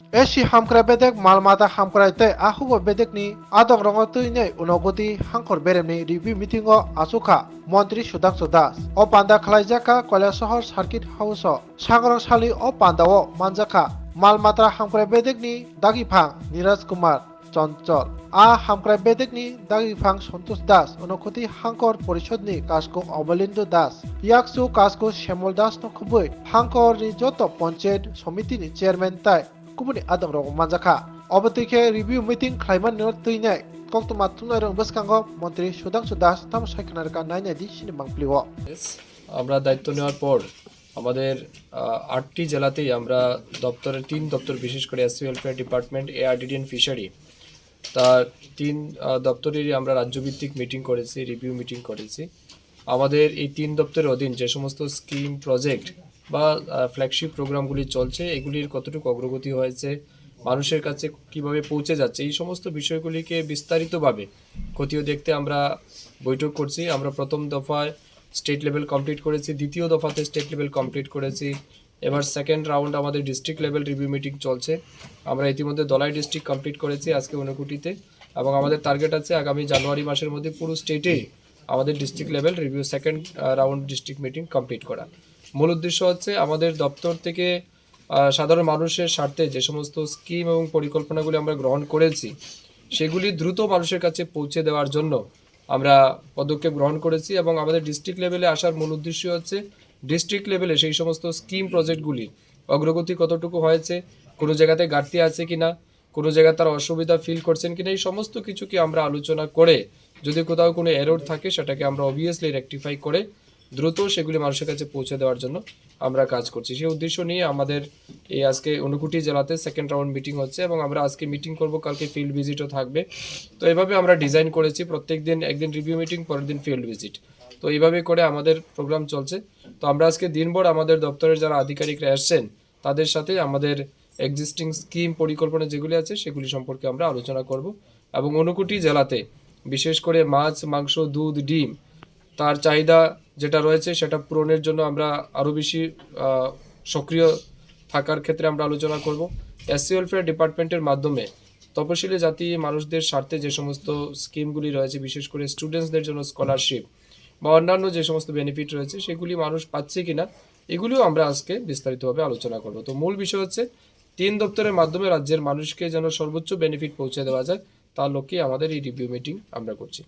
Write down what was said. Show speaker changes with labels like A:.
A: Esi hamkra bedek malmata hamkra te ahugo bedek ni adok rongo tuine unogoti hankor beremni review meeting o asuka মন্ত্রী সুধাংশু দাস ও পান্দা খালাইজাকা Kailashahar circuit house সাগরং সালি ও পান্দাও মানজাকা মালমাত্রা হামক্রাই বেদেকনি দাগিফাং নীরাজ কুমার চঞ্চল হামক্রাই বেদেকনি দাগিফাং সন্তোষ দাস অনুকুতি হাঙ্কর পরিষদনি কাজকো অবলিন্দু দাস ইয়াকসু কাজকো শ্যামল দাস নখুবই হাঙ্করনি যত panchayat সমিতিনি chairman তাই কুবুনি আদম রং মানজাকা অবতিকে review meeting খাইমান তুইনাই কক্তমা তুনারং বসকাঙ্গ মন্ত্রী সুধাংশু দাস তাম সাইখানারকা নাইনাদি সিনেমাং প্লিও
B: আমরা দায়িত্ব নেওয়ার পর আমাদের 8টি জেলাতেই আমরা দপ্তরের 3 দপ্তর বিশেষ করে SC welfare department ARDD and fishery তার 3 দপ্তরেরই আমরা রাজ্যভিত্তিক মিটিং করেছি রিভিউ মিটিং করেছি আমাদের এই 3 দপ্তরের অধীন যে সমস্ত স্কিম প্রজেক্ট বা ফ্ল্যাগশিপ প্রোগ্রামগুলি চলছে এগুলির কতটুকু অগ্রগতি হয়েছে মানুষের কাছে কিভাবে পৌঁছে যাচ্ছে এই সমস্ত বিষয়গুলিকে বিস্তারিতভাবে খতিয়ে দেখতে আমরা বৈঠক করছি আমরা প্রথম দফায় স্টেট লেভেল কমপ্লিট করেছি দ্বিতীয় দফাতে স্টেট লেভেল কমপ্লিট করেছি এবার সেকেন্ড রাউন্ড আমাদের ডিস্ট্রিক্ট লেভেল রিভিউ মিটিং চলছে আমরা ইতিমধ্যে দলাই ডিস্ট্রিক্ট কমপ্লিট করেছি আজকে ঊনকোটিতে এবং আমাদের টার্গেট আছে আগামী জানুয়ারি মাসের মধ্যে পুরো স্টেটে আমাদের district level review second round district meeting complete করা মূল উদ্দেশ্য হচ্ছে আমাদের দপ্তর থেকে সাধারণ মানুষের স্বার্থে যে সমস্ত স্কিম এবং পরিকল্পনাগুলি আমরা গ্রহণ করেছি সেগুলি দ্রুত মানুষের কাছে পৌঁছে দেওয়ার জন্য আমরা পদক্ষেপ গ্রহণ করেছি এবং আমাদের ডিস্ট্রিক্ট লেভেলে আসার মূল উদ্দেশ্য হচ্ছে ডিস্ট্রিক্ট লেভেলে সেই সমস্ত স্কিম প্রজেক্টগুলি অগ্রগতি কতটুকু হয়েছে কোনো জায়গাতে ঘাটতি আছে কিনা কোনো জায়গায় তারা অসুবিধা ফিল করছেন কিনা এই সমস্ত কিছুকে আমরা আলোচনা করে যদি কোথাও কোনো এরর থাকে সেটাকে আমরা অবভিয়াসলি রেকটিফাই করে দ্রুত সেগুলি মানুষের কাছে পৌঁছে দেওয়ার জন্য আমরা কাজ করছি সেই উদ্দেশ্য নিয়ে আমাদের এই আজকে ঊনকোটি জেলাতে সেকেন্ড রাউন্ড মিটিং হচ্ছে এবং আমরা আজকে মিটিং করব কালকে ফিল্ড ভিজিটও থাকবে তো এইভাবে আমরা ডিজাইন করেছি প্রত্যেক দিন একদিন রিভিউ মিটিং পরের দিন ফিল্ড ভিজিট তো এইভাবে করে আমাদের প্রোগ্রাম চলছে তো আমরা আজকে দিনভর আমাদের দপ্তরের যারা আধিকারিকরা আসছেন তাদের সাথে আমাদের এক্সিস্টিং স্কিম পরিকল্পনা যেগুলি আছে সেগুলি সম্পর্কে আমরা আলোচনা করব এবং ঊনকোটি জেলাতে বিশেষ করে মাছ মাংস দুধ ডিম তার চাহিদা যেটা রয়েছে সেটা পূরণের জন্য আমরা আরও বেশি সক্রিয় থাকার ক্ষেত্রে আমরা আলোচনা করব এসসি ওয়েলফেয়ার ডিপার্টমেন্টের মাধ্যমে তপশিলি জাতি মানুষদের স্বার্থে যে সমস্ত স্কিমগুলি রয়েছে বিশেষ করে স্টুডেন্টসদের জন্য স্কলারশিপ বা অন্যান্য যে সমস্ত বেনিফিট রয়েছে সেগুলি মানুষ পাচ্ছে কিনা এগুলিও আমরা আজকে বিস্তারিতভাবে আলোচনা করব তো মূল বিষয় হচ্ছে 3 দপ্তরের মাধ্যমে রাজ্যের মানুষকে যেন সর্বোচ্চ বেনিফিট পৌঁছে দেওয়া যায় তার লক্ষ্যে আমাদের এই রিভিউ মিটিং আমরা করছি